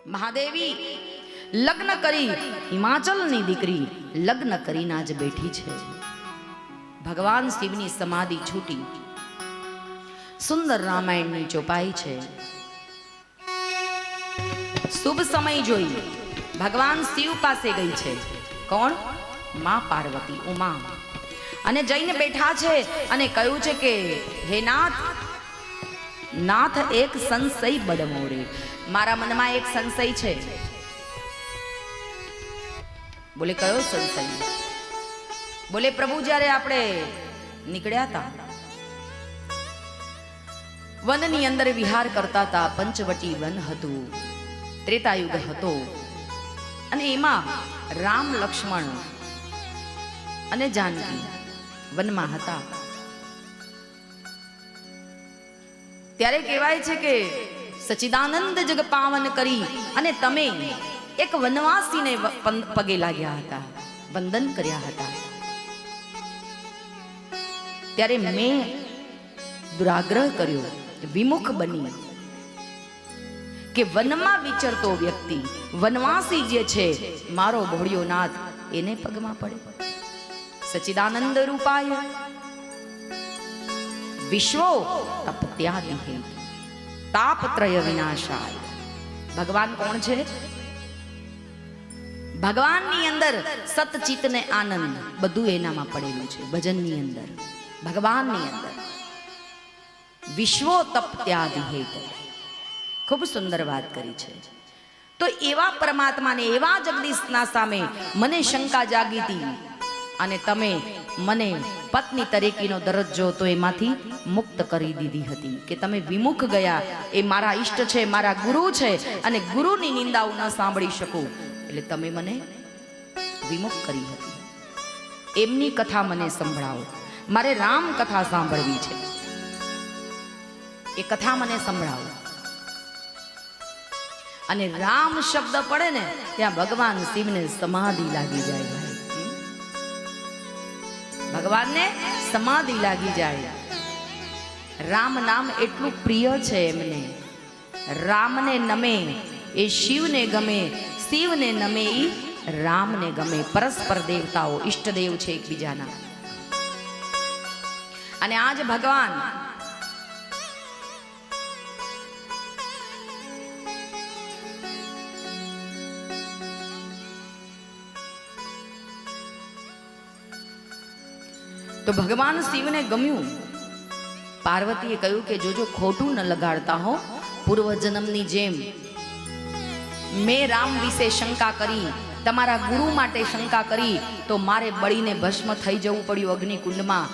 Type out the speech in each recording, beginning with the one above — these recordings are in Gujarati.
મહાદેવી લગ્ન કરી હિમાચલની દીકરી લગ્ન કરીને જ બેઠી છે. ભગવાન શિવની સમાધિ છૂટી, સુંદર રામાયણની ચોપાઈ છે. શુભ સમય જોઈ ભગવાન શિવ પાસે ગઈ છે. કોણ? માં પાર્વતી, ઉમા. અને જઈને બેઠા છે અને કહ્યું છે કે હે નાથ, નાથ એક સંશય બડવો રે. મારા મનમાં એક સંશય છે. બોલે કયો સંશય? બોલે પ્રભુ જ્યારે આપણે નીકળ્યા હતા, વનની અંદર વિહાર કરતા હતા. પંચવટી વન હતું, ત્રેતાયુગ હતો, અને એમાં રામ, લક્ષ્મણ અને જાનકી વનમાં હતા. ત્યારે કહેવાય છે કે સચ્ચિદાનંદ જગ પાવન કરી અને તમે એક વનવાસીને પગે લાગ્યા હતા, વંદન કર્યા હતા. ત્યારે મેં દુરાગ્રહ કર્યો, વિમુખ બની કે વનમાં વિચરતો વ્યક્તિ, વનવાસી જે છે મારો ભોળિયો નાથ, એને પગમાં પડે. સચ્ચિદાનંદ રૂપાય વિશ્વો તપત્યાદિ તાપત્રય વિનાશાય. ભગવાન કોણ છે? ભગવાનની અંદર સતચિત ને આનંદ બધું એનામાં પડેલું છે. ભજનની અંદર, ભગવાનની અંદર વિશ્વો તપત્યાદિ. ખૂબ સુંદર વાત કરી છે. તો એવા પરમાત્માને, એવા જગદીશના સામે મને શંકા જાગી હતી, અને તમે મને પત્ની તરીકેનો દરજ્જો તો એમાંથી મુક્ત કરી દીધી હતી કે તમે વિમુખ ગયા. એ મારા ઈષ્ટ છે, મારા ગુરુ છે, અને ગુરુની નિંદાઓ ન સાંભળી શકું એટલે તમે મને વિમુખ કરી હતી. એમની કથા મને સંભળાવો. મારે રામ કથા સાંભળવી છે. એ કથા મને સંભળાવો. અને રામ શબ્દ પડે ને ત્યાં ભગવાન શિવને સમાધિ લાગી જાય. ભગવાનને સમાધિ લાગી જાય. રામ નામ એટલું પ્રિય છે એમને. રામને નમે એ શિવને ગમે, શિવને નમે એ રામને ગમે. પરસ્પર દેવતાઓ, ઈષ્ટદેવ છે એકબીજાના. અને આજ ભગવાન તો ભગવાન શિવને ગમ્યું. પાર્વતીએ કહ્યું કે જોજો ખોટું ન લગાડતા હો. પૂર્વ જન્મની જેમ મેં રામ વિશે શંકા કરી, તમારા ગુરુ માટે શંકા કરી, તો મારે બળીને ભસ્મ થઈ જવું પડ્યું અગ્નિકુંડમાં.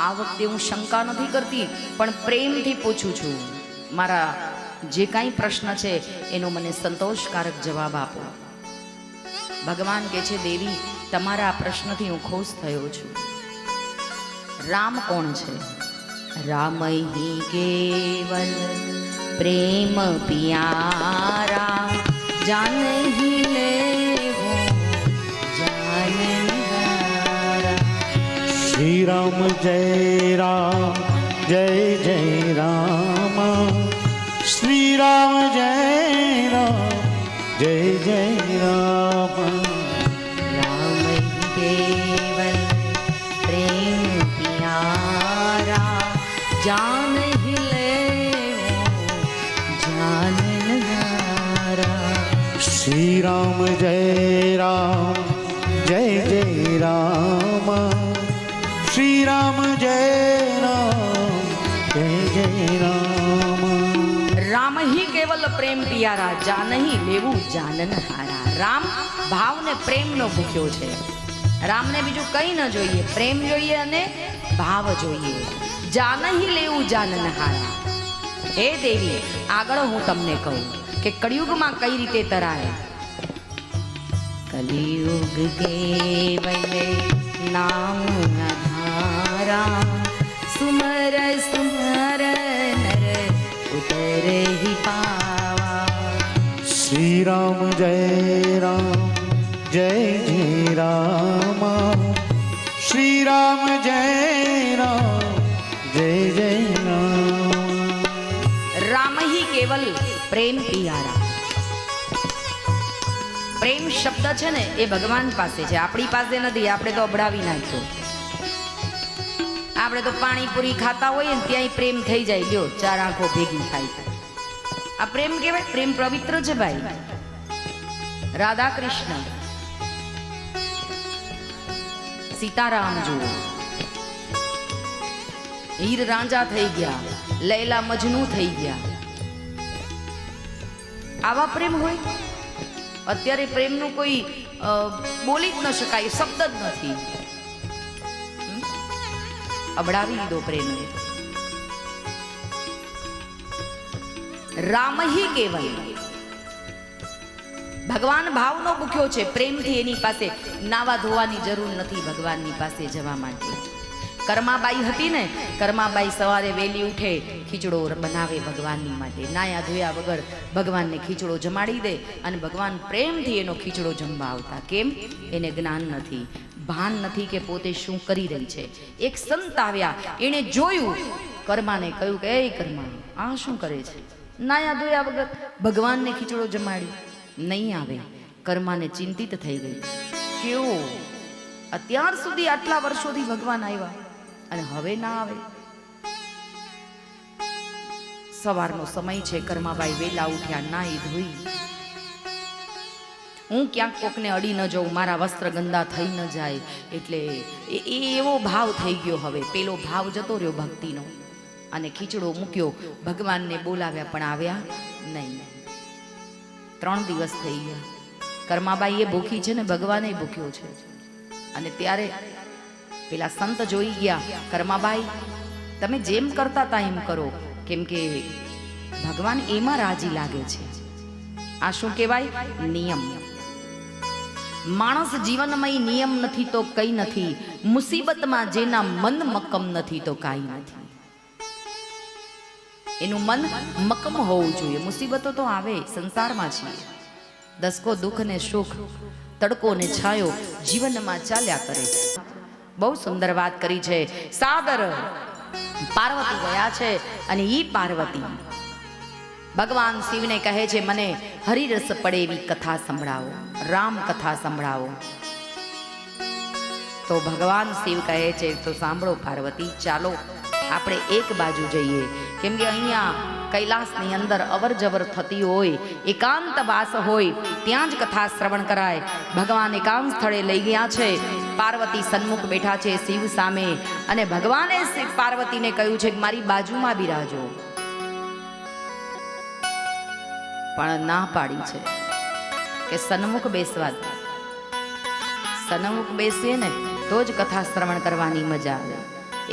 આ વખતે હું શંકા નથી કરતી, પણ પ્રેમથી પૂછું છું. મારા જે કાંઈ પ્રશ્ન છે એનો મને સંતોષકારક જવાબ આપો. ભગવાન કહે છે દેવી, તમારા આ પ્રશ્નથી હું ખુશ થયો છું. રામ કોણ છે? રામ હી કેવલ પ્રેમ પિયારા, જાનહી લેવો જાનહારા. શ્રી રામ જય રામ, જય જય રામ. શ્રી રામ જય રામ, જય જય રામ. રામ કેવલ પ્રેમ પિયારા, જાનહી લેવો જાનહારા. શ્રી રામ જય રામ, જય જય રામ. શ્રી રામ જય રામ, જય જય રામ. રામ હી કેવલ પ્રેમ પિયારા, જાનહી લેવું જાનનહારા. રામ ભાવને પ્રેમનો ભૂખ્યો છે. રામને બીજું કંઈ ન જોઈએ, પ્રેમ જોઈએ અને ભાવ જોઈએ. જાનહી લેવું જાનનહારા. હે દેવી, આગળ હું તમને કહું કે કળિયુગમાં કઈ રીતે તરાય. કલિયુગ કેવલ નામ આધારા, સુમર સુમર નર ઉતર હી પાવા. શ્રી રામ જય રામ, જય જય રામ. શ્રી રામ જય રામ, જય જય રામ. રામ હી કેવલ પ્રેમ પિયારા. પ્રેમ શબ્દ છે ને એ ભગવાન પાસે છે, આપણી પાસે નથી. આપણે તો અબડાવી નાખ્યો. આપણે તો પાણીપુરી ખાતા હોઈએ ને ત્યાંય પ્રેમ થઈ જાય. લ્યો, 4 આંખો ભેગી થાય. આ પ્રેમ કહેવાય? પ્રેમ પવિત્ર છે ભાઈ. રાધા કૃષ્ણ, સીતારામ જુઓ, હીર રાંઝા થઈ ગયા, લૈલા મજનુ થઈ ગયા. આવા પ્રેમ હોય? અત્યારે પ્રેમનું કોઈ બોલી જ ન શકાય, શબ્દ જ નથી. અબડાવી લીધો પ્રેમને. રામ હી કેવલ. ભગવાન ભાવનો ભૂખ્યો છે. પ્રેમથી એની પાસે નાવા ધોવાની જરૂર નથી ભગવાનની પાસે જવા માટે. કર્માબાઈ હતી ને, કર્માબાઈ સવારે વહેલી ઉઠે, ખીચડો બનાવે ભગવાનની માટે. નાયા ધોયા વગર ભગવાનને ખીચડો જમાડી દે અને ભગવાન પ્રેમથી એનો ખીચડો જમવા આવતા. કેમ? એને જ્ઞાન નથી, ભાન નથી કે પોતે શું કરી રહી છે. એક સંત આવ્યા, એણે જોયું, કર્માને કહ્યું કે એ કર્મા, આ શું કરે છે? નાયા ધોયા વગર ભગવાનને ખીચડો જમાડી. નહીં આવે. કર્માને ચિંતિત થઈ ગઈ. કેવો અત્યાર સુધી આટલા વર્ષોથી ભગવાન આવ્યા અને હવે ના આવે. સવારનો સમય છે, કર્માબાઈ વેલા ઉઠ્યા, નાઈ ધોઈ. હું ક્યાંક કોકને અડી ન જાઉં, મારા વસ્ત્ર ગંદા થઈ ન જાય, એટલે એ એવો ભાવ થઈ ગયો. હવે પેલો ભાવ જતો રહ્યો ભક્તિનો. અને ખીચડો મૂક્યો, ભગવાનને બોલાવ્યા પણ આવ્યા નહીં. 3 દિવસ થઈ ગયા. કર્માબાઈ એ ભૂખી છે ને ભગવાને ભૂખ્યો છે. અને ત્યારે પેલા સંત જોઈ ગયા, કર્માબાઈ તમે જેમ કરતા હતા એમ કરો, કેમ કે ભગવાન એમાં રાજી લાગે છે. આ શું કહેવાય? નિયમ. માણસ જીવનમાં નિયમ નથી તો કઈ નથી. મુસીબતમાં જેના મન મક્કમ નથી તો કાંઈ નથી. એનું મન મક્કમ હોવું જોઈએ. મુસીબતો તો આવે, સંસારમાં છીએ. દસકો દુઃખ ને સુખ, તડકો ને છાયો જીવનમાં ચાલ્યા કરે. બહુ સુંદર વાત કરી છે. સાદર પાર્વતી ગયા છે અને ઈ પાર્વતી ભગવાન શિવને કહે છે, મને હરિરસ પડે એવી કથા સંભળાવો, રામ કથા સંભળાવો. તો ભગવાન શિવ કહે છે, તો સાંભળો પાર્વતી, ચાલો આપણે એક બાજુ જઈએ. કેમ કે અહીંયા કૈલાસની અંદર અવર જવર થતી હોય, એકાંત વાસ હોય, ત્યાં જ કથા શ્રવણ કરાય. ભગવાન એકાંત સ્થળે લઈ ગયા છે. પાર્વતી સન્મુખ બેઠા છે શિવ સામે, અને ભગવાને પાર્વતીને કહ્યું છે કે મારી બાજુમાં બિરાજો. પણ ના પાડી છે કે સન્મુખ બેસવા દે. સન્મુખ બેસીએ ને તો જ કથા શ્રવણ કરવાની મજા આવે.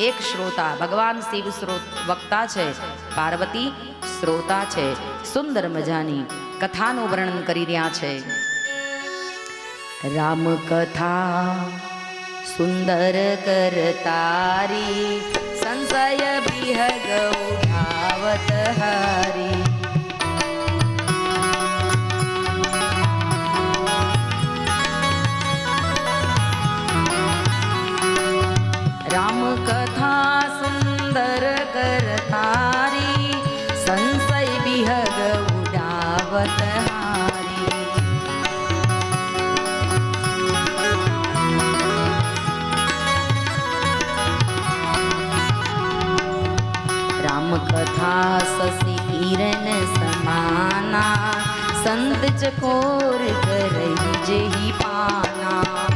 એક શ્રોતા, ભગવાન શિવ વક્તા છે, પાર્વતી શ્રોતા છે. સુંદર મજાની કથાનું વર્ણન કરી રહ્યા છે. રામ કથા સુંદર કરતારી, સંશય વિહગ ઉઠાવત હારી. રામ કથા સુંદર કરતારી, સંશય વિહગ ઉડાવત હારી. રામ કથા શશि કિરણ સમાના, સંત ચકોર કરઈ જેહી પાના.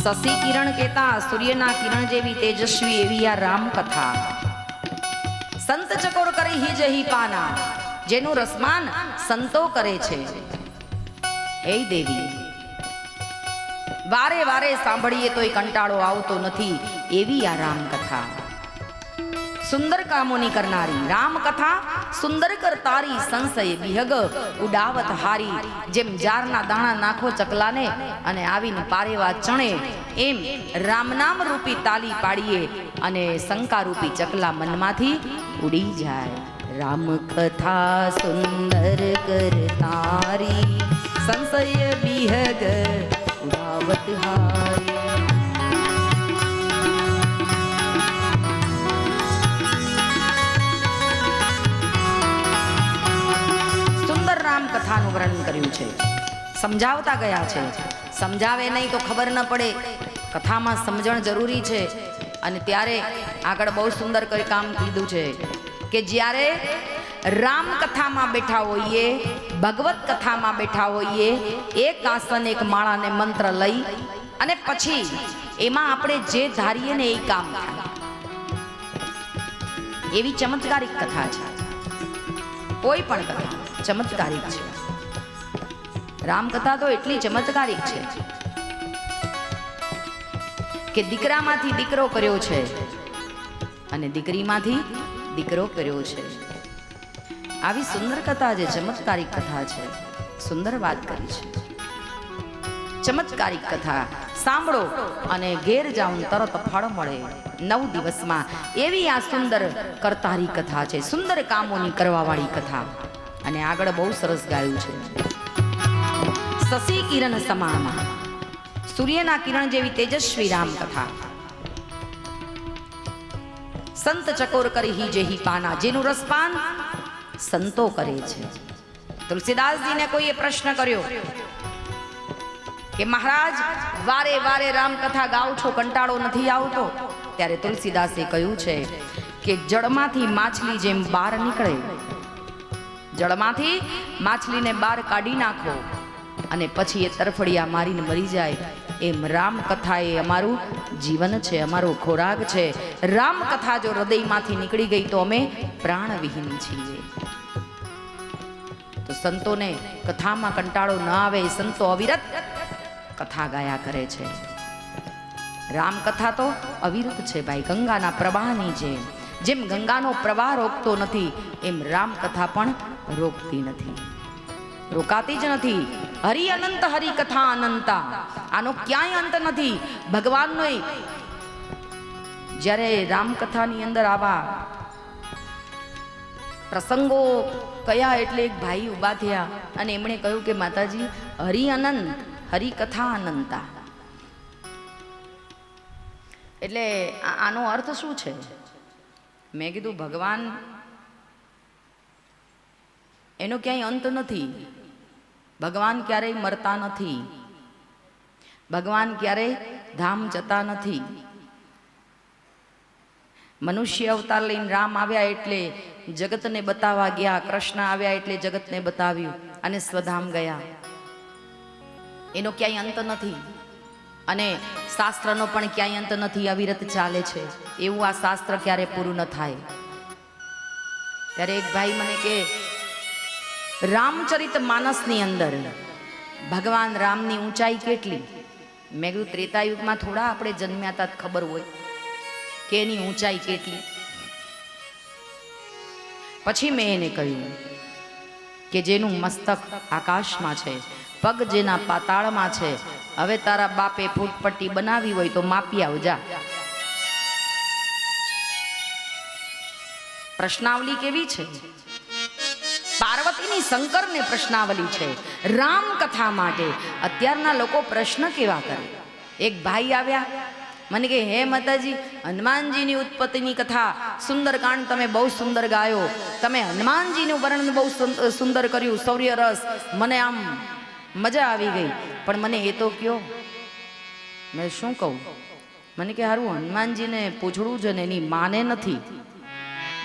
શશિ કિરણ કહેતા સૂર્યના કિરણ જેવી તેજસ્વી એવી આ રામ કથા. સંત ચકોર કરી હિ જહી પાના, જેનું રસમાન સંતો કરે છે. હે દેવી, વારે વારે સાંભળીએ તોય કંટાળો આવતો નથી એવી આ રામ કથા. સુંદર કામોની કરનારી રામ કથા સુંદર કરતારી, સંશય વિહગ ઉડાવત હારી. જેમ જારના દાણા નાખો ચકલાને અને આવીને પારેવા ચણે, એમ રામ નામ રૂપી તાલી પાડીએ અને શંકા રૂપી ચકલા મનમાંથી ઉડી જાય. રામ કથા સુંદર કરતારી, સંશય વિહગ ઉડાવત હારી. સમજાવતા ગયા છે. સમજાવે નહીં તો ખબર ન પડે. કથામાં સમજણ જરૂરી છે. અને ત્યારે આગળ બહુ સુંદર કામ કીધું છે કે જ્યારે રામ કથામાં બેઠા હોઈએ, ભગવત કથામાં બેઠા હોઈએ, એક આસન એક માળાને મંત્ર લઈ અને પછી એમાં આપણે જે ધારીએ ને એ કામ થાય. એવી ચમત્કારિક કથા છે. કોઈ પણ કથા ચમત્કારિક છે. રામકથા તો એટલી ચમત્કારિક છે કે દીકરામાંથી દીકરો કર્યો છે અને દીકરીમાંથી દીકરો કર્યો છે. આવી સુંદર કથા છે, ચમત્કારિક કથા છે. સુંદર વાત કરી છે. ચમત્કારિક કથા સાંભળો અને ઘેર જાઉં તરત ફળ મળે 9 દિવસમાં. એવી આ સુંદર કરતારી કથા છે. સુંદર કામોની કરવાવાળી કથા. અને આગળ બહુ સરસ ગાયું છે. શશી કિરણ સમાન, સૂર્યના કિરણ જેવી તેજસ્વી રામ કથા. સંત ચકોર કરી હી જેહી પાના, જેનું રસપાન સંતો કરે છે. તુલસીદાસજીને કોઈએ પ્રશ્ન કર્યો કે મહારાજ વારે વારે રામકથા ગાઓ છો, કંટાળો નથી આવતો? ત્યારે તુલસીદાસે કહ્યું છે કે જળમાંથી માછલી જેમ બહાર નીકળે, જળમાંથી માછલીને બહાર કાઢી નાખો અને પછી એ તરફડિયા મારીને મરી જાય, એમ રામકથા એ અમારું જીવન છે, અમારો ખોરાક છે. રામકથા જો હૃદયમાંથી નીકળી ગઈ તો અમે પ્રાણવિહીન છીએ. તો સંતોને કથામાં કંટાળો ન આવે, સંતો અવિરત કથા ગાયા કરે છે. રામકથા તો અવિરત છે ભાઈ, ગંગાના પ્રવાહની જેમ ગંગાનો પ્રવાહ રોકતો નથી એમ રામકથા પણ રોકતી નથી, રોકાતી જ નથી. હરિ અનંત, હરિ કથા અનંતા, આનો ક્યાંય અંત નથી. ભગવાનનો જ્યારે રામકથાની અંદર આવા પ્રસંગો કયા એટલે એક ભાઈ ઊભા થયા અને એમણે કહ્યું કે માતાજી હરિ અનંત, હરિ કથા અનંતા, એટલે આનો અર્થ શું છે? મેં કીધું ભગવાન એનો ક્યાંય અંત નથી. ભગવાન ક્યારેય મરતા નથી. ભગવાન ક્યારેય ધામ જતા નથી. મનુષ્ય અવતાર લઈને રામ આવ્યા એટલે જગતને બતાવવા ગયા, કૃષ્ણ આવ્યા એટલે જગતને બતાવ્યું અને સ્વધામ ગયા. એનો ક્યાંય અંત નથી અને શાસ્ત્રનો પણ ક્યાંય અંત નથી, અવિરત ચાલે છે. એવું આ શાસ્ત્ર ક્યારે પૂરું ન થાય. ત્યારે એક ભાઈ મને કે રામચરિત માનસની અંદર ભગવાન રામની ઊંચાઈ કેટલી? મેં કીધું ત્રેતાયુગમાં થોડા આપણે જન્મ્યા હતા ખબર હોય કે એની ઊંચાઈ કેટલી. પછી મેં એને કહ્યું કે જેનું મસ્તક આકાશમાં છે, પગ જેના પાતાળમાં છે, હવે તારા બાપે ફૂટપટ્ટી બનાવી હોય તો માપી આવજા. પ્રશ્નાવલી કેવી છે? પાર્વતીની શંકરને પ્રશ્નાવલી છે રામ કથા માટે. અત્યારના લોકો પ્રશ્ન કેવા કરે? એક ભાઈ આવ્યા મને કે હે માતાજી, હનુમાનજીની ઉત્પત્તિની કથા સુંદરકાંડ તમે બહુ સુંદર ગાયો, તમે હનુમાનજીનું વર્ણન બહુ સુંદર કર્યું, શૌર્ય રસ, મને આમ મજા આવી ગઈ, પણ મને એ તો કયો. મેં શું કહું? મને કે હારું હનુમાનજીને પૂછડું છે ને એની માને નથી.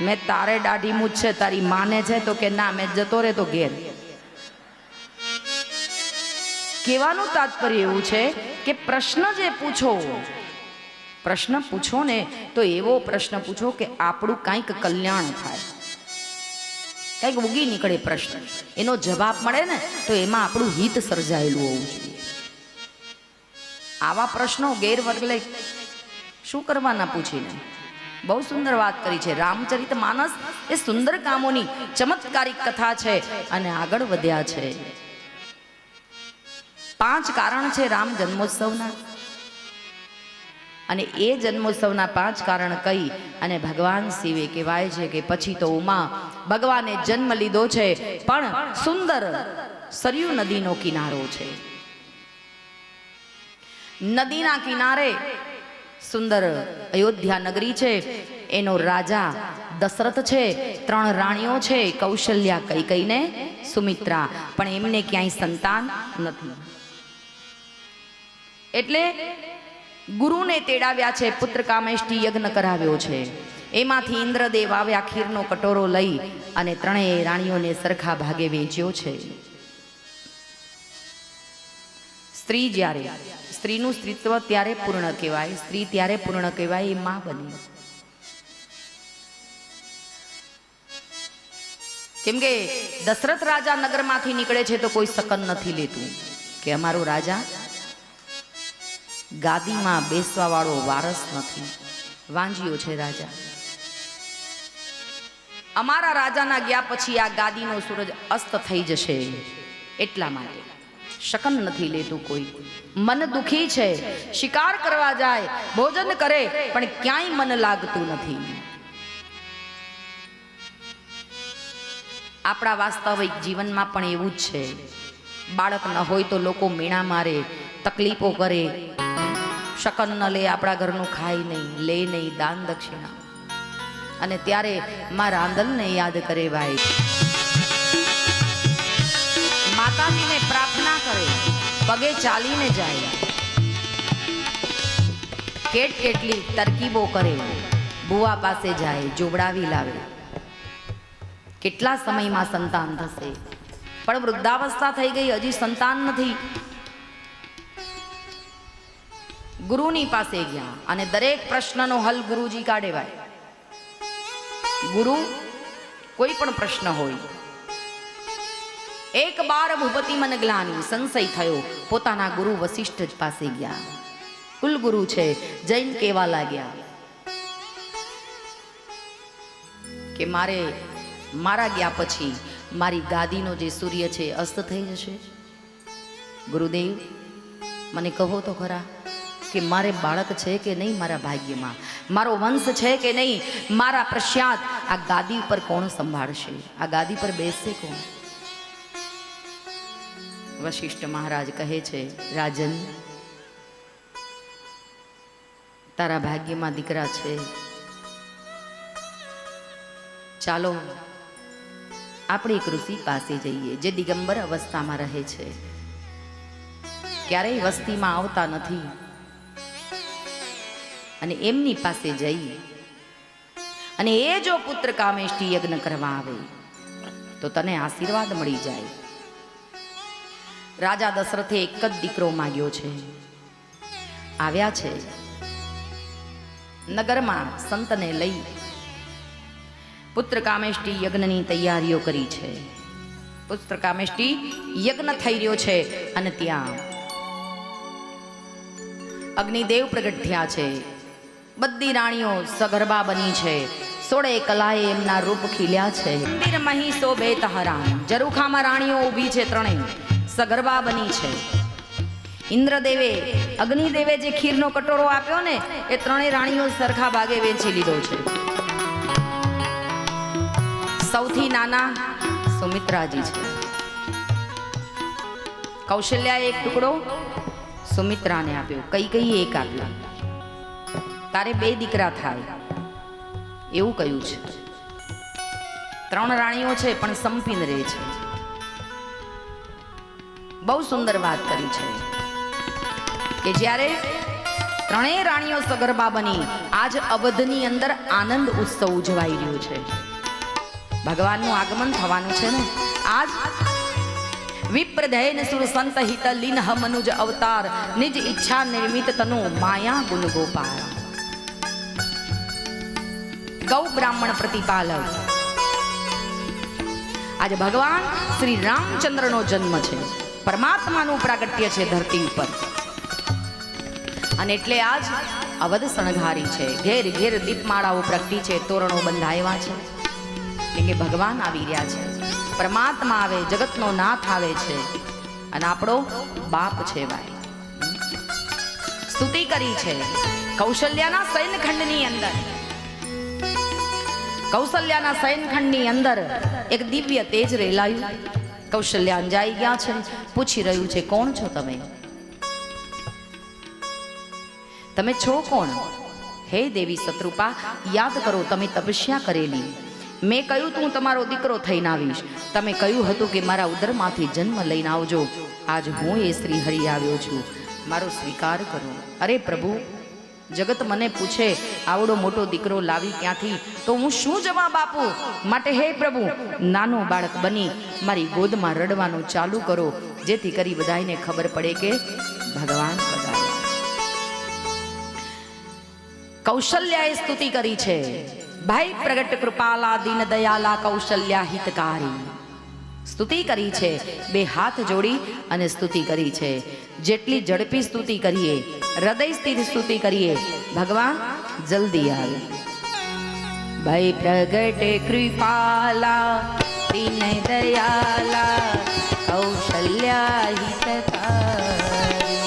મેં તારે દાઢી મૂછ છે, તારી માને છે? તો કે ના, મેં જતો રે તો ઘેર. કહેવાનું તાત્પર્ય એવું છે કે પ્રશ્ન જે પૂછો, પ્રશ્ન પૂછો ને તો એવો પ્રશ્ન પૂછો કે આપણું કંઈક કલ્યાણ થાય, કંઈક ઉગી નીકળે પ્રશ્ન. એનો જવાબ મળે ને તો એમાં આપણું હિત સર્જાયેલું હોવું જોઈએ. આવા પ્રશ્નો ગેરવર્લે શું કરવાના પૂછીને? બહુ સુંદર વાત કરી છે. રામચરિત માનસ એ સુંદર કામોની ચમત્કારિક કથા છે અને આગળ વધ્યા છે. 5 કારણ છે રામ જન્મોત્સવના અને એ જન્મોત્સવના 5 કારણ કહી અને ભગવાન શિવે કહેવાય છે કે પછી તો ઉમા ભગવાને જન્મ લીધો છે, પણ સુંદર સરયુ નદીનો કિનારો છે. નદીના કિનારે સુંદર અયોધ્યા નગરી છે. એનો રાજા દશરથ છે, 3 રાણીઓ છે, કૌશલ્યા, કૈકેયી ને સુમિત્રા, પણ એમને ક્યાંય સંતાન નથી. એટલે ગુરુને તેડાવ્યા છે, પુત્ર કામેષ્ટિ યજ્ઞ કરાવ્યો છે. એમાંથી ઇન્દ્રદેવ આવ્યા, ખીરનો કટોરો લઈ અને 3 રાણીઓને સરખા ભાગે વેચ્યો છે. સ્ત્રી જ્યારે, સ્ત્રીનું સ્ત્રીત્વ ત્યારે પૂર્ણ કહેવાય, સ્ત્રી ત્યારે પૂર્ણ કહેવાય એ માં બની. કેમ કે દશરથ રાજા નગરમાંથી નીકળે છે તો કોઈ શકન નથી લેતું કે અમારો રાજા ગાદીમાં બેસવા વાળો વારસ નથી, વાંજીયો છે રાજા. અમારા રાજાના ગયા પછી આ ગાદીનો સૂરજ અસ્ત થઈ જશે, એટલા માટે શકન નથી લેતું કોઈ. મન દુખી છે, શિકાર કરવા જાય, ભોજન કરે, પણ ક્યાંય મન લાગતું નથી. આપણા વાસ્તવિક જીવનમાં પણ એવું જ છે. બાળક ન હોય તો લોકો મીણા મારે, તકલીફો કરે, શકન ન લે, આપણા ઘરનું ખાય નહીં, લે નહીં, દાન દક્ષિણા. અને ત્યારે માં રાંદલને યાદ કરે ભાઈ, માતાજીને પ્રાર્થના કરે, પગે ચાલીને જાય, કેટલી તરકીબો કરે, બુવા પાસે જાય, જોબડાવી લાવે. કેટલા સમયમાં સંતાન થશે, પણ વૃદ્ધાવસ્થા થઈ ગઈ, હજી સંતાન નથી. ગુરુની પાસે ગયા અને દરેક પ્રશ્નનો હલ ગુરુજી કાઢે ભાઈ. ગુરુ કોઈ પણ પ્રશ્ન હોય, એક બાર ભૂપતિ મન ગ્લાની, સંશય થયો, પોતાના ગુરુ વશિષ્ઠ જ પાસે ગયા. કુલગુરુ છે, જૈન કેવા લાગ્યા કે મારા ગયા પછી મારી ગાદીનો જે સૂર્ય છે અસ્ત થઈ જશે. ગુરુદેવ મને કહો તો ખરા કે મારે બાળક છે કે નહીં, મારા ભાગ્યમાં મારો વંશ છે કે નહીં, મારા પશ્ચાત આ ગાદી ઉપર કોણ સંભાળશે, આ ગાદી પર બેસશે કોણ? વશિષ્ઠ મહારાજ કહે છે, રાજન તારા ભાગ્યમાં દીકરા છે, ચાલો આપણે એક ઋષિ પાસે જઈએ જે દિગંબર અવસ્થામાં રહે છે, ક્યારેય વસ્તીમાં આવતા નથી, અને એમની પાસે જઈ અને એ જો પુત્ર કામેષ્ટિ યજ્ઞ કરવા આવે તો તને આશીર્વાદ મળી જાય. રાજા દશરથે એક જ દીકરો માંગ્યો છે. આવ્યા છે નગરમાં, સંતને લઈ પુત્ર કામેષ્ટિ યજ્ઞની તૈયારીઓ કરી છે. પુત્ર કામેષ્ટિ યજ્ઞ થઈ રહ્યો છે અને ત્યાં અગ્નિદેવ પ્રગટ થયા છે. બધી રાણીઓ સગર્ભા બની છે, 16 કલાએ એમના રૂપ ખીલ્યા છે. મંદિર મહી શોભે તહરાન, ઝરૂખામાં રાણીઓ ઊભી છે, 3 સગર્ભા બની છે. ઇન્દ્રદેવે, અગ્નિદેવે જે ખીરનો કટોરો આપ્યો ને એ 3 રાણીઓ સરખા ભાગે વેચી લીધો છે. સૌથી નાના સુમિત્રાજી છે. કૌશલ્યાએ એક ટુકડો સુમિત્રાને આપ્યો, કૈકેયીએ એક આપ્યો. તારે 2 દીકરા થાય એવું કહ્યું છે. 3 રાણીઓ છે પણ સંપીને રહે છે. બહુ સુંદર વાત કરી છે કે જ્યારે 3 રાણીઓ સગર્ભા બની, આજ અવધની અંદર આનંદ ઉત્સવ ઉજવાઈ રહ્યો છે. ભગવાનનું આગમન થવાનું છે ને આજ. વિપ્રધૈન સુર સંત હિત લીન મનુજ અવતાર, નિજ ઈચ્છા નિર્મિત તનુ માયા ગુણ ગોપાલ. ગૌ બ્રાહ્મણ પ્રતિપાલક. આજે ભગવાન શ્રી રામચંદ્રનો જન્મ છે, પરમાત્માનું પ્રાગટ્ય છે ધરતી ઉપર, અને એટલે આજ અવધ શણગારી છે. ઘેર ઘેર દીપમાળાઓ પ્રગટી છે, તોરણો બંધાવ્યા છે, કેમ કે ભગવાન આવી રહ્યા છે. પરમાત્મા આવે, જગતનો નાથ આવે છે, અને આપણો બાપ છે ભાઈ. સ્તુતિ કરી છે કૌશલ્યાના શયનખંડની અંદર. કૌશલ્યાના શયનખંડની અંદર એક દિવ્ય તેજ રેલાયું. કૌશલ્યા અંજાઈ ગયા છે, પૂછી રહ્યું છે, કોણ છો તમે? તમે છો કોણ? હે દેવી શત્રુપા, યાદ કરો તમે તપસ્યા કરેલી. મેં કહ્યું તું તમારો દીકરો થઈને આવીશ. તમે કહ્યું હતું કે મારા ઉદરમાંથી જન્મ લઈને આવજો. આજ હું એ શ્રી હરિ આવ્યો છું, મારો સ્વીકાર કરો. અરે પ્રભુ, જગત મને પૂછે આવડો મોટો દીકરો લાવી ક્યાંથી, તો હું શું જવાબ આપું? માટે હે પ્રભુ, નાનો બાળક બની મારી ગોદમાં રડવાનું ચાલુ કરો, જેથી કરી બધાને ખબર પડે કે ભગવાન પધાર્યા છે. કૌશલ્યાએ સ્તુતિ કરી છે, ભાઈ પ્રગટ કૃપાલા દીન દયાલા કૌશલ્યા હિતકારી. સ્તુતિ કરી છે, બે હાથ જોડી અને સ્તુતિ કરી છે. જેટલી ઝડપી સ્તુતિ કરીએ, હૃદય સ્થિર સ્તુતિ કરીએ, ભગવાન જલ્દી આવે. ભાઈ પ્રગટ કૃપાલા દીન દયાલા કૌશલ્યા હિતકારી.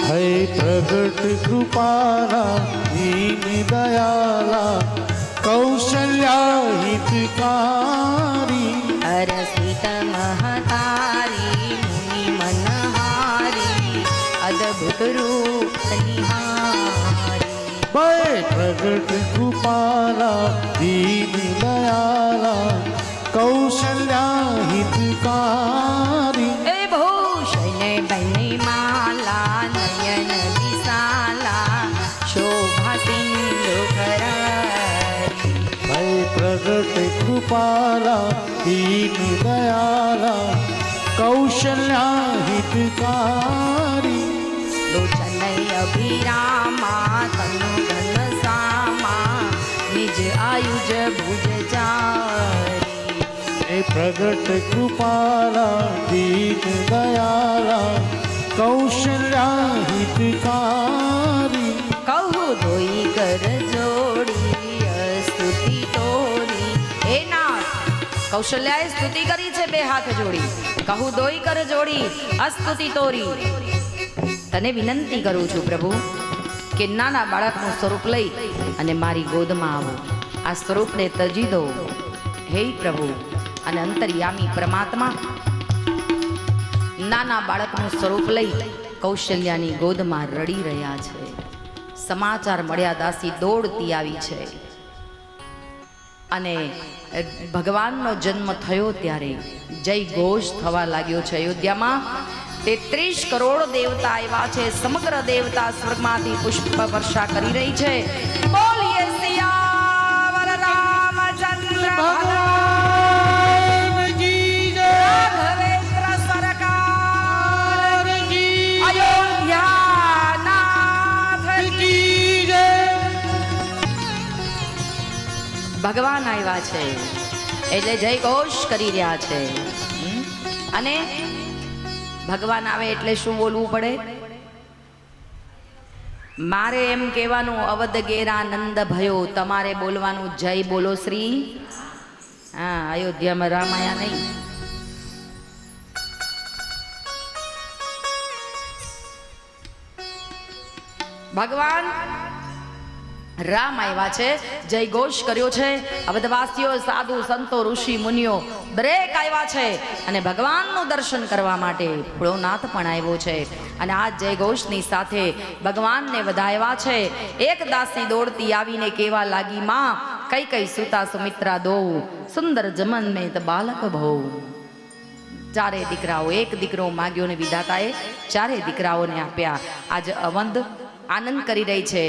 હે પ્રગટ કૃપાલા દીન દયાલા કૌશલ્યા હિતકારી. અરસિત મહતારી મુનિ મનહારી અદભુત રૂપ નિહારી. હે પ્રગટ કૃપાલા દીન દયાલા કૌશલ્યા હિતકારી. એ ભૂષણ બને માલા નયન વિશાલા શોભા સિંધુ કરારી. હે પ્રગટ કૃપાલા દીન દયાલા કૌશલ્યા હિતકારી. લોચન અભિરામા તનુ ઘન સામા નિજ આયુજ ભુજ ચારી. હે પ્રગટ કૃપાલા દીન દયાલા કૌશલ્યા હિતકારી. કહું ધોઈ કર જોડી સ્તુતિ તોરી. હે નાથ, કૌશલ્યાએ સ્તુતિ કરી છે બે હાથ જોડી. કહું દોઈ કર જોડી અસ્તુતિ તોરી. તને વિનંતી કરું છું પ્રભુ કે નાના બાળકનું સ્વરૂપ લઈ અને મારી ગોદમાં આવો. આ સ્વરૂપને તજી દો હે પ્રભુ. અને અંતર્યામી પરમાત્મા નાના બાળકનું સ્વરૂપ લઈ કૌશલ્યાની ગોદમાં રડી રહ્યા છે. સમાચાર મળ્યા દાસી દોડતી આવી છે. અને ભગવાનનો જન્મ થયો ત્યારે જય ઘોષ થવા લાગ્યો છે અયોધ્યામાં. 33 કરોડ દેવતા આવ્યા છે. સમગ્ર દેવતા સ્વર્ગમાંથી પુષ્પ વર્ષા કરી રહી છે. બોલીએ સિયાવર રામચંદ્ર ભગવાન કી જય. રાઘવેન્દ્ર સરકાર કી જય. અયોધ્યાનાથ કી જય. ભગવાન આવ્યા છે એટલે જય ઘોષ કરી રહ્યા છે. અને ભગવાન આવે એટલે શું બોલવું પડે? મારે એમ કહેવાનું અવધ ગેરા નંદ ભયો, તમારે બોલવાનું જય બોલો શ્રી. હા, અયોધ્યામાં રામાયા નહીં. ભગવાન રામ આવ્યા છે, જય ઘોષ કર્યો છે. અવધવાસીઓ, સાધુ સંતો, ઋષિ મુનિઓ દરેક આવ્યા છે અને ભગવાનનું દર્શન કરવા માટે ભોળોનાથ પણ આવ્યો છે. અને આ જય ઘોષની સાથે ભગવાનને વધાવ્યા છે. એક દાસી દોડતી આવીને કેવા લાગી, માં કઈ કઈ સુતા સુમિત્રા દો સુંદર જમન મેં તો બાલક ભો. ચારે દીકરાઓ, એક દીકરો માગ્યો ને વિધાતાએ ચારે દીકરાઓને આપ્યા. આજ અવંધ આનંદ કરી રહી છે.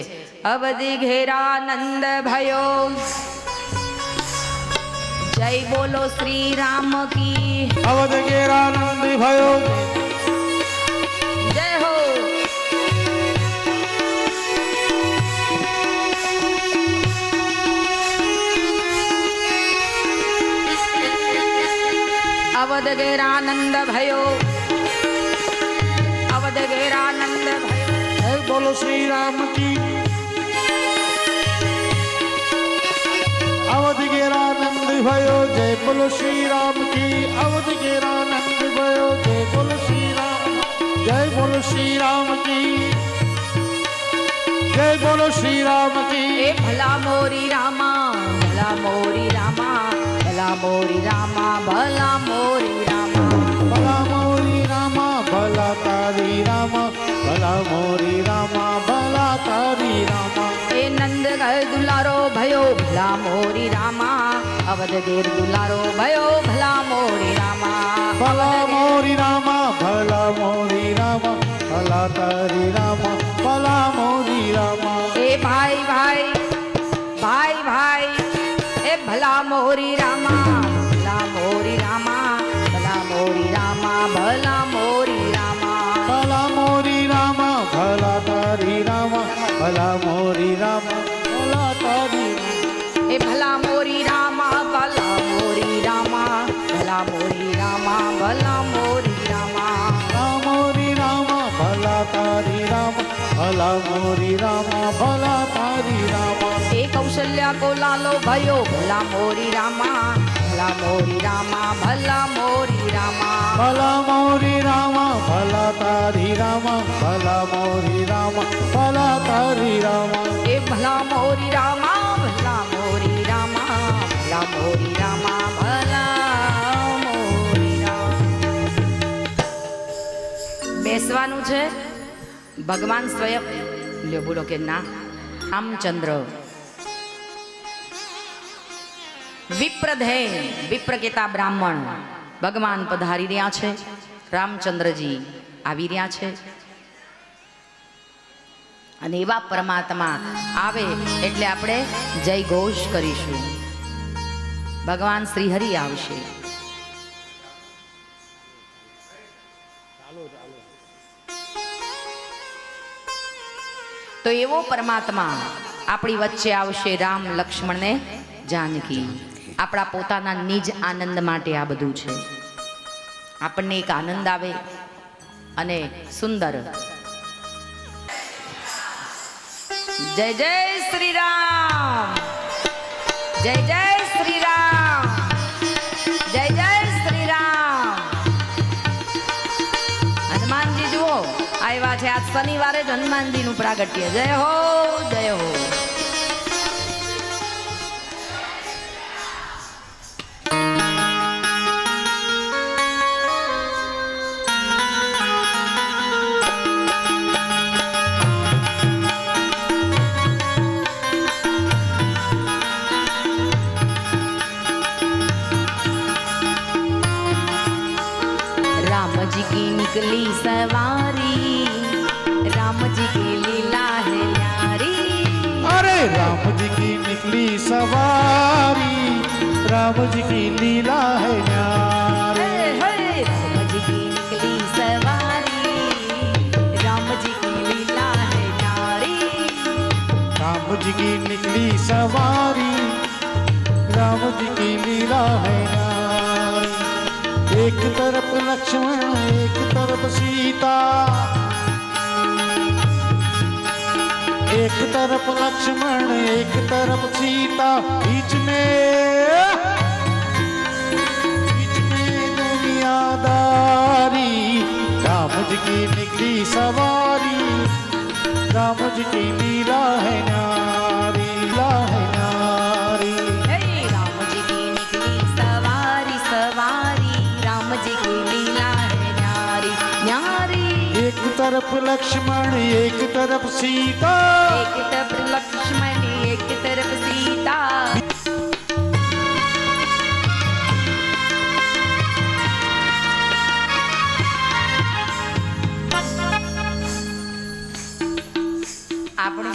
અવધિ ઘેરાનંદ ભયો, જય બોલો શ્રી રામ કી. અવધ ઘેરાનંદ ભયો, જય હો. અવધ ઘેરાનંદ ભયો, અવધ ઘેરાનંદ ભયો. જય બોલો શ્રી રામ કી. અવધ ઘેરાનંદ ભયો, જય બોલો શ્રી રામ કી. અવધ ઘેરાનંદ ભયો, જય બોલો શ્રી રામ. જય બોલો શ્રી રામ કી. જય બોલો શ્રી રામ કી. એ ભલા મોરી રામા, ભલા મોરી રામા, ભલા મોરી રામા, ભલા મોરી રામા. ભલા મોરી રામા ભલા તારી રામા, ભલા મોરી રામા ભલા તારી રામા. એ નંદ ઘર भयो ભલા મોરી રામા અવધ ગેર દુલારો भयो ભલા મોરી રામા ભલા મોરી રામા ભલા મોરી રામા ભલા તારી રામા ભલા મોરી રામા એ ભાઈ ભાઈ ભાઈ ભાઈ એ ભલા મોરી રામા ભલા મોરી રામા ભલા મોરી રામા ભલા મોરી રામા ભલા મોરી રામા ભલા તારી રામા ભલા મોરી રામા ભલા તારી એ ભલા મોરી રામા ભલા મોરી રામા ભલા મોરી રામા ભલા મોરી રામા ભલા મોરી રામા ભલા તારી રામા ભલા મોરી રામા ભલા તારી રામા એ કૌશલ્યા કો લાલો भयो ભલા મોરી રામા ભલા મોરી રામા ભલા મોરી રામા ભલા મોરી રામા ભલા તારી રામા ભલા મોરી રામા ભલા તારી રામા એ ભલા મોરી રામા ભલા મોરી રામા ભલા મોરી રામા ભલા મોરી રામા બેસવાનું છે ભગવાન સ્વયં લ્યો બોલો કે ના રામચંદ્ર વિપ્રધે વિપ્ર કેતા બ્રાહ્મણ ભગવાન પધારી રહ્યા છે રામચંદ્રજી આવી રહ્યા છે અને એવા પરમાત્મા આવે એટલે આપણે જય ઘોષ કરીશું ભગવાન શ્રી હરિ આવશે તો એવો પરમાત્મા આપણી વચ્ચે આવશે રામ લક્ષ્મણ ને જાનકી આપણા પોતાના નિજ આનંદ માટે આ બધું છે આપણને એક આનંદ આવે અને સુંદર જય જય શ્રી રામ જય જય શ્રી રામ જય જય શ્રી રામ હનુમાનજી જુઓ આવ્યા છે આજ શનિવારે જ હનુમાનજીનું પ્રાગટ્ય જય હો જય હો जी की निकली सवारी राम जी की लीला है न्यारी अरे राम जी की निकली सवारी राम जी की लीला है न्यारी राम जी की निकली सवारी राम जी की लीला है न्यारी राम जी की निकली सवारी राम जी की लीला है न्यारी एक तरफ लक्ष्मण एक तरफ सीता एक तरफ लक्ष्मण एक तरफ सीता बीच में दुनियादारी राम जी की निकली सवारी राम जी की लीला है नारी लीला है नारी राम जी की निकली सवारी सवारी राम जी की लीला है न्यारी न्यारी एक तरफ लक्ष्मण एक तरफ सीता एक तरफ लक्ष्मण एक तरफ सीता આપણે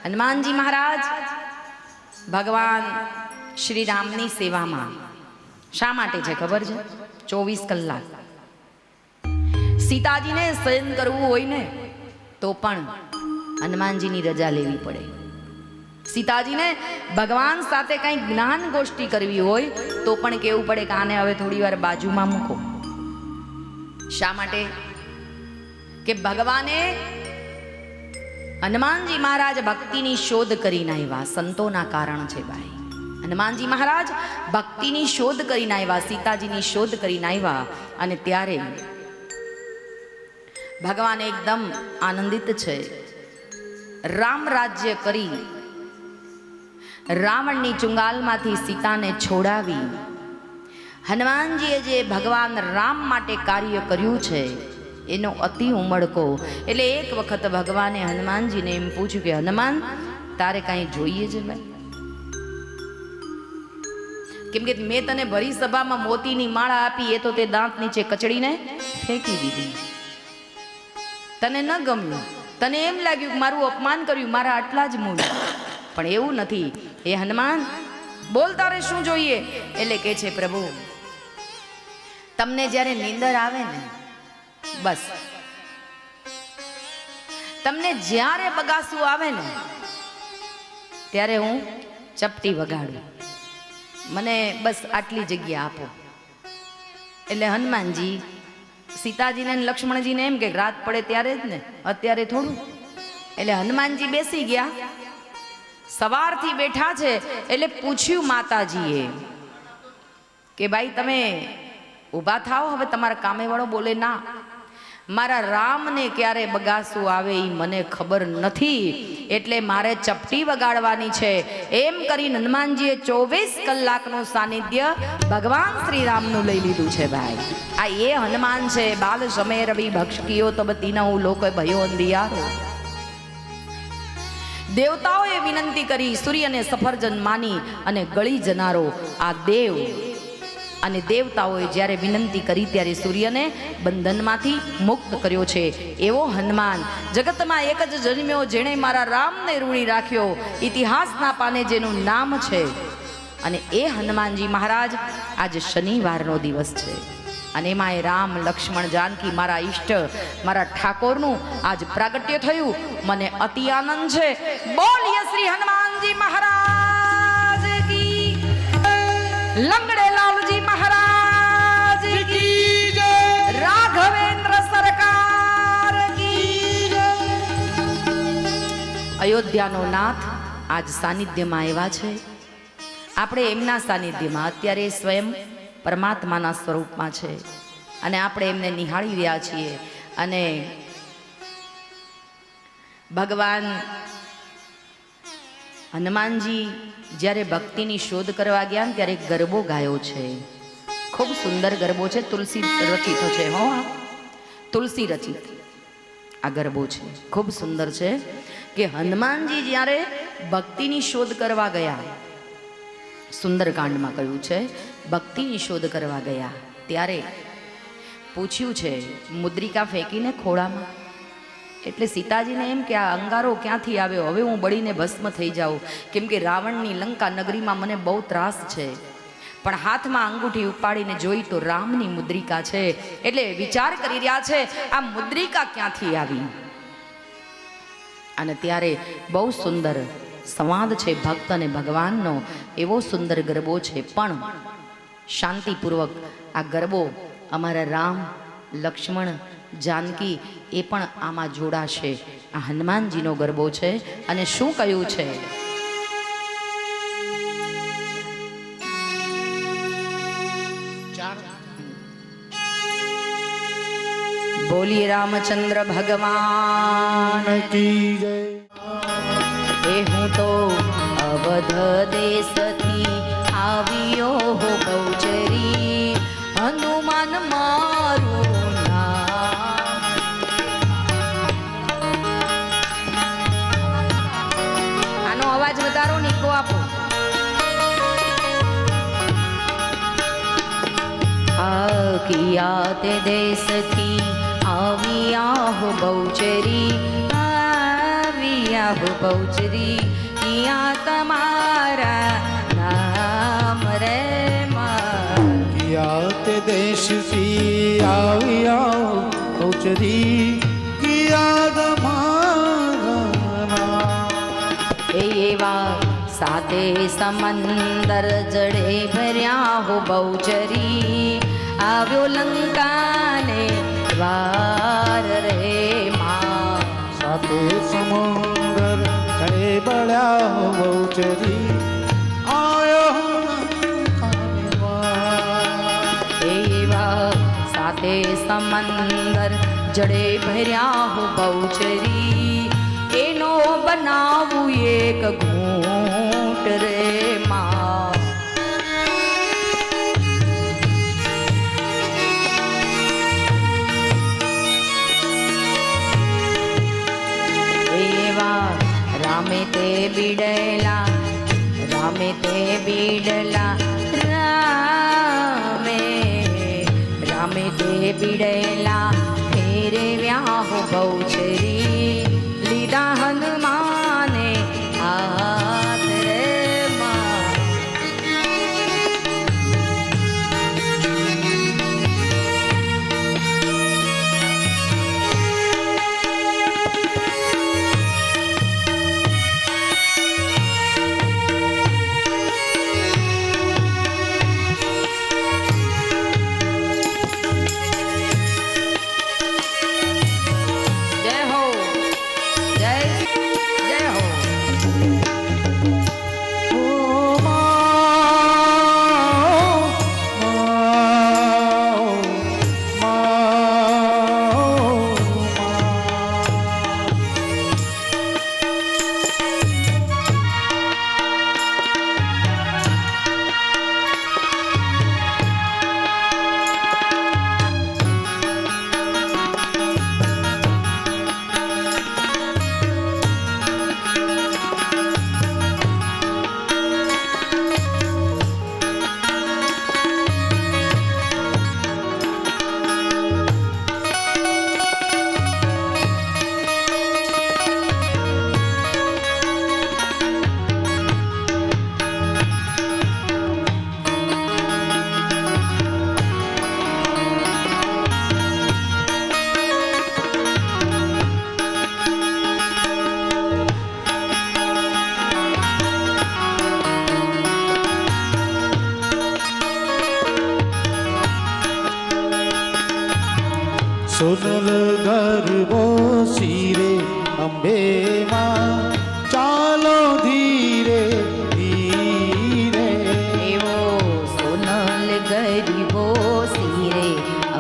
હનુમાનજી મહારાજ ભગવાન શ્રી રામની સેવામાં શા માટે છે ખબર છે 24 કલાક સીતાજીને શયન કરવું હોય ને તો પણ હનુમાનજીની રજા લેવી પડે સીતાજીને ભગવાન સાથે કંઈ જ્ઞાન ગોષ્ઠી કરવી હોય તો પણ કહેવું પડે કે આને હવે થોડી વાર બાજુમાં મૂકો શા માટે કે ભગવાને હનુમાનજી મહારાજ ભક્તિની શોધ કરીને આવ્યા સંતોના કારણ છે ભાઈ હનુમાનજી મહારાજ ભક્તિની શોધ કરીને આવ્યા સીતાજીની શોધ કરીને આવ્યા અને ત્યારે ભગવાન એકદમ આનંદિત છે રામ રાજ્ય કરી રાવણની ચુંગાલમાંથી સીતાને છોડાવી હનુમાનજીએ જે ભગવાન રામ માટે કાર્ય કર્યું છે એનો અતિ ઉમળકો. એટલે એક વખત ભગવાને હનુમાનજીને એમ પૂછ્યું કે હનુમાન, તારે કાંઈ જોઈએ છે ભાઈ? કેમ કે મેં તને ભરી સભામાં મોતીની માળા આપી, એ તો તે દાંત નીચે કચડીને ફેંકી દીધી. તને ન ગમ્યું, તને એમ લાગ્યું કે મારું અપમાન કર્યું, મારા આટલા જ મૂળ. પણ એવું નથી. એ હનુમાન બોલ, તારે શું જોઈએ? એટલે કે છે, પ્રભુ તમને જ્યારે નીંદર આવે ને, બસ તમને જ્યારે બગાસું આવે ને ત્યારે હું ચપટી વગાડું, મને બસ આટલી જગ્યા આપો. એટલે હનુમાનજી સીતાજીને અને લક્ષ્મણજીને એમ કે રાત પડે ત્યારે જ ને, અત્યારે થોડું. એટલે હનુમાનજી બેસી ગયા, સવારથી બેઠા છે. એટલે પૂછ્યું માતાજીએ કે ભાઈ તમે ઊભા થાઓ, હવે તમારા કામે વાળો બોલે ના, મારા રામને ક્યારે બગાસું આવે એ મને ખબર નથી, એટલે મારે ચપટી વગાડવાની છે. એમ કરીને હનુમાનજીએ 24 કલાકનું સાનિધ્ય ભગવાન શ્રી રામનું લઈ લીધું છે. ભાઈ આ એ હનુમાન છે. બાલ સમય રવિ ભક્ષ કિયો તબ તીનહુ લોકો ભયો અંધિયારો. દેવતાઓએ વિનંતી કરી, સૂર્યને સફરજન માની અને ગળી જનારો આ દેવ અને દેવતાઓએ જ્યારે વિનંતી કરી ત્યારે સૂર્યને બંધનમાંથી મુક્ત કર્યો છે. એવો હનુમાન જગતમાં એક જ જન્મ્યો, જેણે મારા રામને ઋણી રાખ્યો, ઇતિહાસના પાને જેનું નામ છે. અને એ હનુમાનજી મહારાજ આજ શનિવારનો દિવસ છે. અને એમાં એ રામ લક્ષ્મણ જાનકી મારા ઈષ્ટ મારા ઠાકોરનું આજ પ્રાગટ્ય થયું. મને અતિ આનંદ છે. બોલીએ શ્રી હનુમાનજી મહારાજ કી, લંગડે લાલજી મહારાજ કી જય, રાઘવેન્દ્ર સરકાર કી જય. અયોધ્યાનો નાથ આજ સાનિધ્યમાં આવ્યા છે. આપણે એમના સાનિધ્યમાં અત્યારે સ્વયં પરમાત્માના સ્વરૂપમાં છે અને આપણે એમને નિહાળી રહ્યા છીએ. અને ભગવાન હનુમાનજી જ્યારે ભક્તિની શોધ કરવા ગયા ત્યારે એક ગરબો ગાયો છે. ખૂબ સુંદર ગરબો છે, તુલસી રચિત છે. હો, તુલસી રચિત આ ગરબો છે. ખૂબ સુંદર છે કે હનુમાનજી જ્યારે ભક્તિની શોધ કરવા ગયા, સુંદરકાંડમાં કહ્યું છે, ભક્તિની શોધ કરવા ગયા ત્યારે પૂછ્યું છે મુદ્રિકા ફેંકીને ખોળામાં. એટલે સીતાજીને એમ કે આ અંગારો ક્યાંથી આવ્યો, હવે હું બળીને ભસ્મ થઈ જાઉં, કેમ કે રાવણની લંકા નગરીમાં મને બહુ ત્રાસ છે. પણ હાથમાં અંગૂઠી ઉપાડીને જોઈ તો રામની મુદ્રિકા છે. એટલે વિચાર કરી રહ્યા છે આ મુદ્રિકા ક્યાંથી આવી. અને ત્યારે બહુ સુંદર સંવાદ છે ભક્ત અને ભગવાનનો. એવો સુંદર ગરબો છે. પણ શાંતિપૂર્વક આ ગરબો અમારા રામ લક્ષ્મણ જાનકી એ પણ આમાં જોડાશે. આ હનુમાનજીનો ગરબો છે. અને શું કહ્યું છે? બોલીએ રામચંદ્ર ભગવાન કી જય. એ હું તો અવધ દેશથી આવ્યો હો બહુચરી, હનુમાન મારું નામ. આનો અવાજ વધારો, નીકો આપો. આ કિયા તે દેશથી આવ્યા હો બહુચરી, આવ્યા હો બહુચરી, કિયા તમારા નામ રે માં. કિયા તે દેશથી આવ્યા બહુચરી, કિયા તમારા નામ. એવા સાતે સમંદર જડે ભર્યા હો બહુચરી, આવ્યો લંકાને દ્વાર રે માં. સાતે સમંદર જડે ભર્યા હો બહુચરી, આયો એવા સાતે સમંદર જડે ભર્યા હો બહુચરી, એનો બનાવું એક ઘૂંટ રે બીડલા રામે તે બીડલા રામે રામે તે બીડલા ફેરવ્યા હો બહુચરી લીધા હનુમાને હાથ રે માં. જય હો જય જય હો. ઓ માં, સોનલ ગરબો શિરે અંબે માં ચાલો ધીરે ધીરે. એવો સોનલ ગરીબો સિરે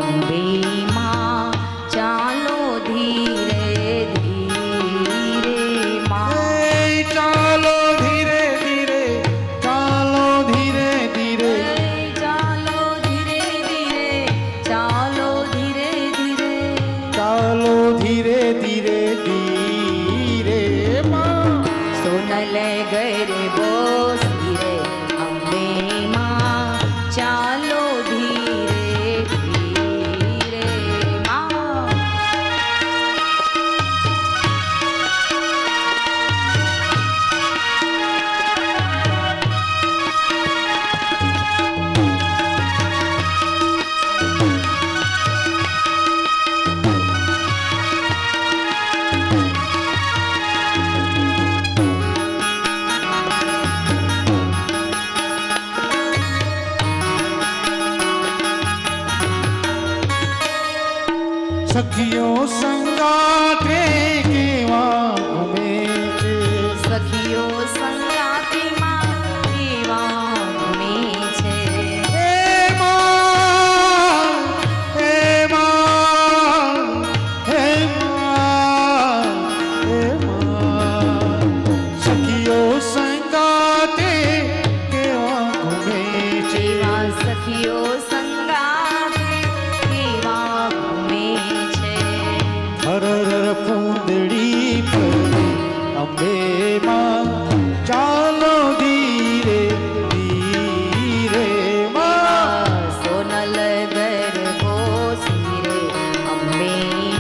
અંબે માં ચાલો ધીરે ધીરે માં. એ ચાલો ધીરે ધીરે, ચાલો ધીરે ધીરે. ચાલો ધીરે ધીરે ચાલો ધીરે ધીરે. ચાલો ધીરે ધીરે ધીરે માં. સોનલ ગરીબો સિરે અંબે માં ચાલો ધીરે ધીરે માં. સખીઓ સંગાથે કેવા ઘૂમે છે. સખીઓ સંગાતીમાં કેવા ઘૂમે છે. હે માં, હે માં, હે માં, હે માં. સખીઓ સંગાથે કેવા ઘૂમે છે. કેવા સખીઓ સંગાતે કેવા ઘૂમે છે. હરર પૂંદડી પર અંબે માં ચાલો ધીરે ધીરે માં. સોનલ ગરબો સિરે અંબે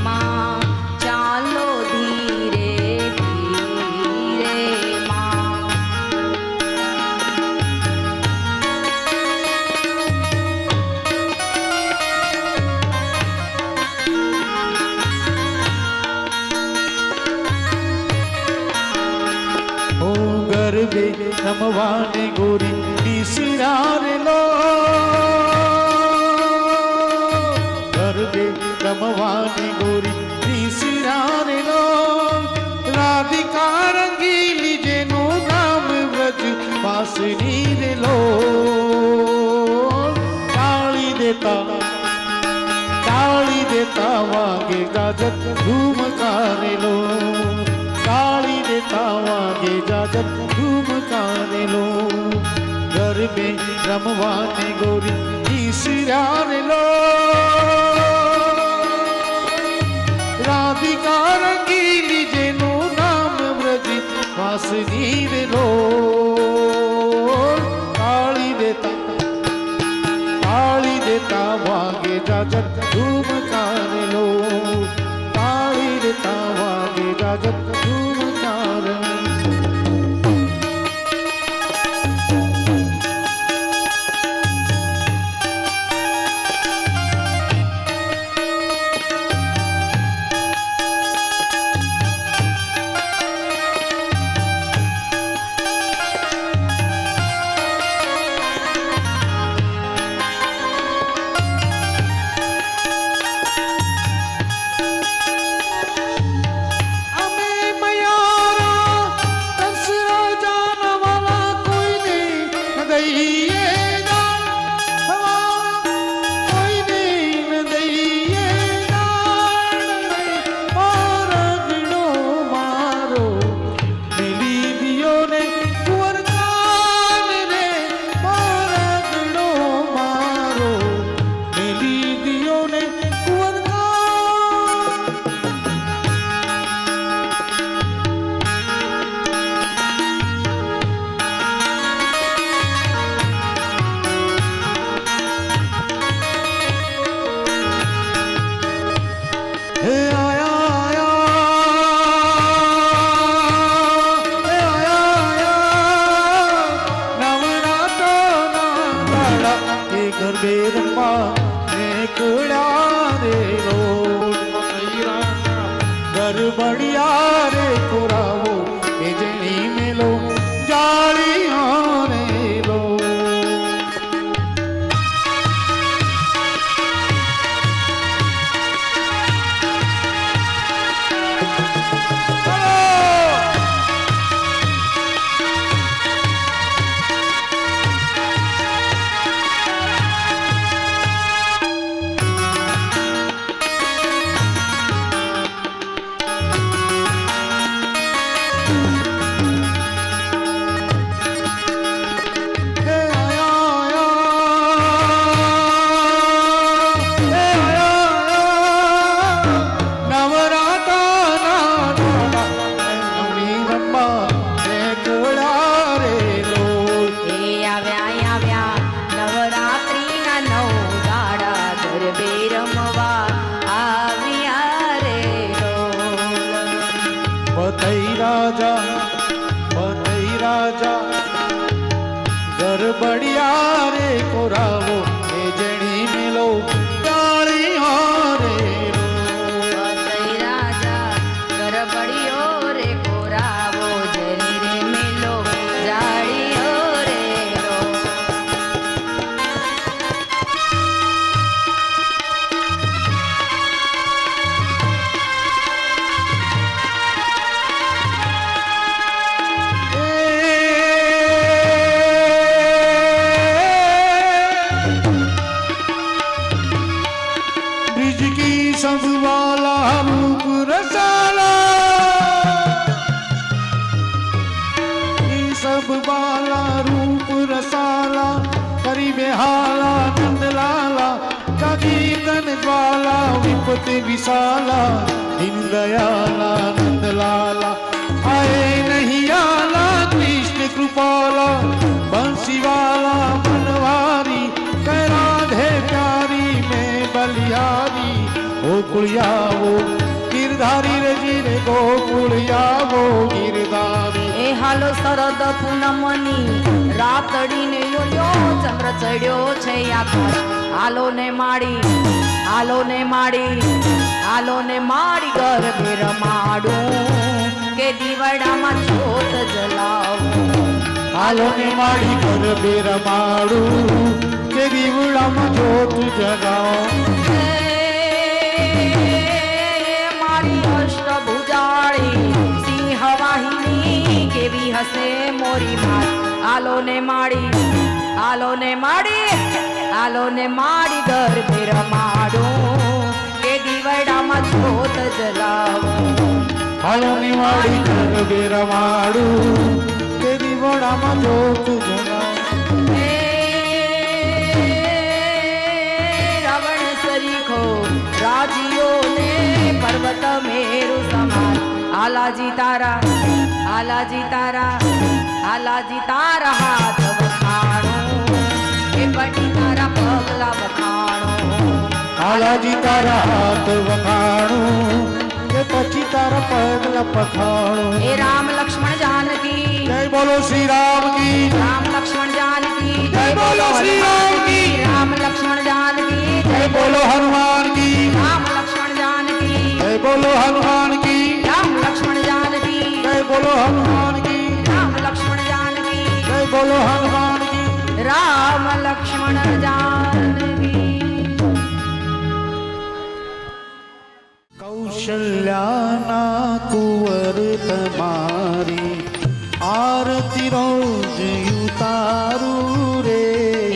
માં ચાલો ધીરે ધીરે માં. ઓ ગરબે રમવાને ગોરી નિસરારે લો. ગરબે રમવાને ગોરી નિસરારે લો. રાધિકા રંગીલી જેનું નામ વ્રજ વાસની રે લો. તાળી દેતા વાગે ગાજત ધૂમકારે લો. તાળી દેતા વાગે ગાજત ધૂમકારે લો. ગરબે રમવાને ગોરી ઈસરારે લો. રાધિકા રંગીલી જેનું નામ વ્રજ વાસની રે લો તાળી દેતા વાગે જાજત ધૂમ કારે લો તાળી દેતા વાગે જાજત ધૂમ કારે बढ़िया रे पुरावो ए जणी मेलो जालियां रे लो राजा बढ़िया रे कोरावो ए जणी मिलो तालियां रे राजा कर बढ़ियो रे कोरावो जनी रे मिलो जाड़ियो रे रो सब वाला रूप रसाला सब वाला रूप रसाला करी बेहाला नंदलाला कागीतन ज्वाला विपति विशाला दिन दयाला नंदलाला आए नहीं आला कृष्ण कृपाला बंसी वाला बनवारी कह राधे प्यारी में बलियारी गोकुलियावो गिरधारी रे जी रे गोकुलियावो गिरधारी ए हालो शरद पूनमनी रातड़ी ने योल्यो चंद्र चढ़्यो छे आकाश हालो ने माड़ी हालो ने माड़ी हालो ने माड़ी गरबे रमाडू के दीवड़ा में जोत जलावू हालो ने माड़ी गरबे रमाडू के दीवड़ा में जोत जलावू केवी हसे मोरी मात आलो ने माड़ी आलो ने माड़ी आलो ने माड़ी गरबे रमाडू के दीवड़ा में जोत जलावू आलो ने माड़ी गरबे रमाडू के दीवड़ा में जोत जलावू रावण सरीखो राजियो ने पर्वत मेरु समान आलाजी तारा હાલાજી તારા હાથ વખાણો એ પટી તારા પગલા વખાણો હાલાજી તારા હાથ વખાણું કે પછી તારા પગલા પખાણું એ રામ લક્ષ્મણ જાનકી જય બોલો શ્રી રામ કી રામ લક્ષ્મણ જાનકી જય બોલો શ્રી રામ કી રામ લક્ષ્મણ જાનકી જય બોલો હનુમાન કી રામ લક્ષ્મણ જાનકી જય બોલો હનુમાન કી રામ લક્ષ્મણ જાનકી જય બોલો હનુમાન કી રામ લક્ષ્મણ જાનકી જય બોલો હનુમાન કી રામ લક્ષ્મણ જાનકી કૌશલ્યાના કુંવર તમારી આરતી રોજ ઉતારું રે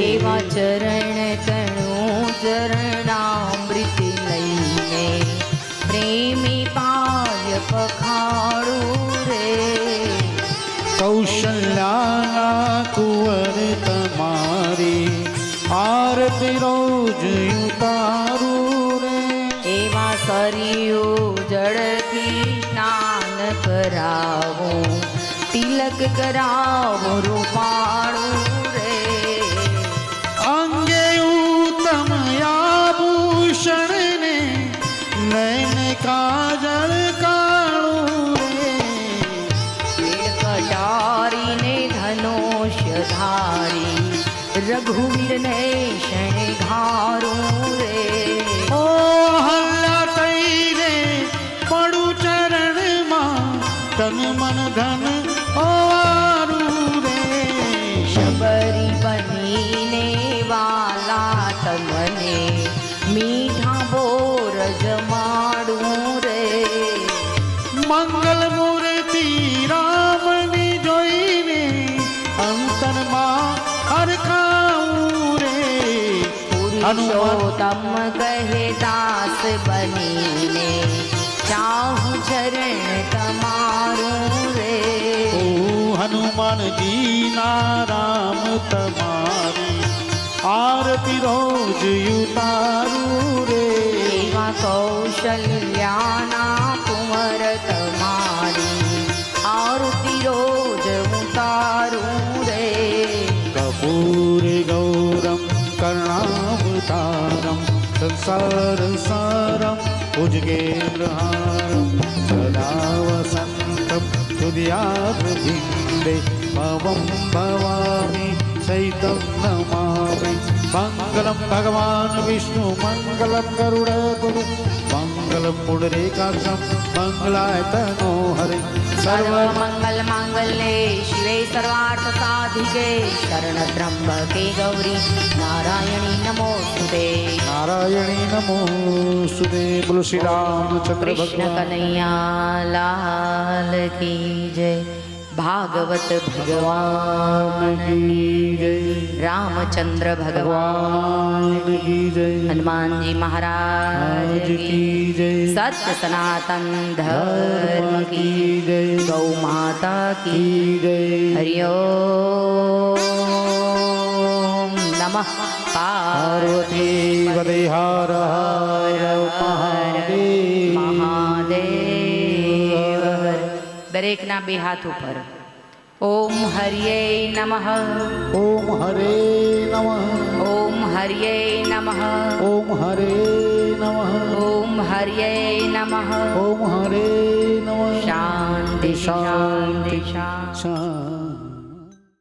એવા ચરણ તણું ચરણામૃત લઈને પ્રેમી પાય પખાડું રે કૌશલ્યાના કુંવર તમારી આરતી રોજ ઉતારું રે એવા સરયું જળથી સ્નાન કરાવો તિલક કરાવો રૂપાળું રે અંગે ઉત્તમ આભૂષણ ને નયન કાજળ કાળું રે કટારીને ધનુષ્ય ધારી રઘુવીરને શણગારું રે ઓ હલ્લા તૈરે પડું ચરણમાં તન મન ધન ઓરું રે શબરી બનીને વાલા તમને મીઠા બોર જમાડું રે મંગલ મૂર્તિ રામની જોઈને અંતરમાં હરખાવું રે પુરુષોત્તમ કહે દાસ બનીને ચાહું ચરણ તમારું રે ઓ હનુમાનજીના રામ તમારી આરતી રોજ ઉતારું રે એવા કૌશલ્યાના કુંવર તમારી આરતી રોજ ઉતારું રે કપૂર ગૌરમ કર્ણાવતારમ સંસાર સારમ ભુજગેન્દ્રહારમ સદા વસંતમ હૃદયાભિંદે ભવમ ભવામી સહિતમ નમામિ મંગલમ ભગવાન વિષ્ણુ મંગલમ ગરુડધ્વજ મંગલમ પુંડરીકાક્ષમ મંગલાય તનો હરે સર્વ સર્વમંગલ માંગલ્યે શિવે સર્વાર્થ સાધિકે શરણ ત્રંબકે ગૌરી નારાયણી નમોસ્તુતે નારાયણી નમોસ્તુતે બોલો શ્રી રામચંદ્ર કૃષ્ણ ભગવાન કનૈયા લાલ કી જય ભાગવત ભગવાન કી જય રામચંદ્ર ભગવાન કી જય હનુમાનજી મહારાજ આજ કી જય સત્ય સનાતન ધર્મ કી જય ગૌ માતા કી કી જય હરિ ઓમ નમઃ પાર્વતી વદે હર હર મહાદેવ મહાદેવ દરેકના બે હાથ ઉપર ઓમ હરિયે નમઃ ઓમ હરે નમઃ ઓમ હરિયે નમઃ ઓમ હરે નમઃ ઓમ હરિયે નમઃ ઓમ હરે નમઃ શાંતિ શાંતિ શાંતિ શાંતિ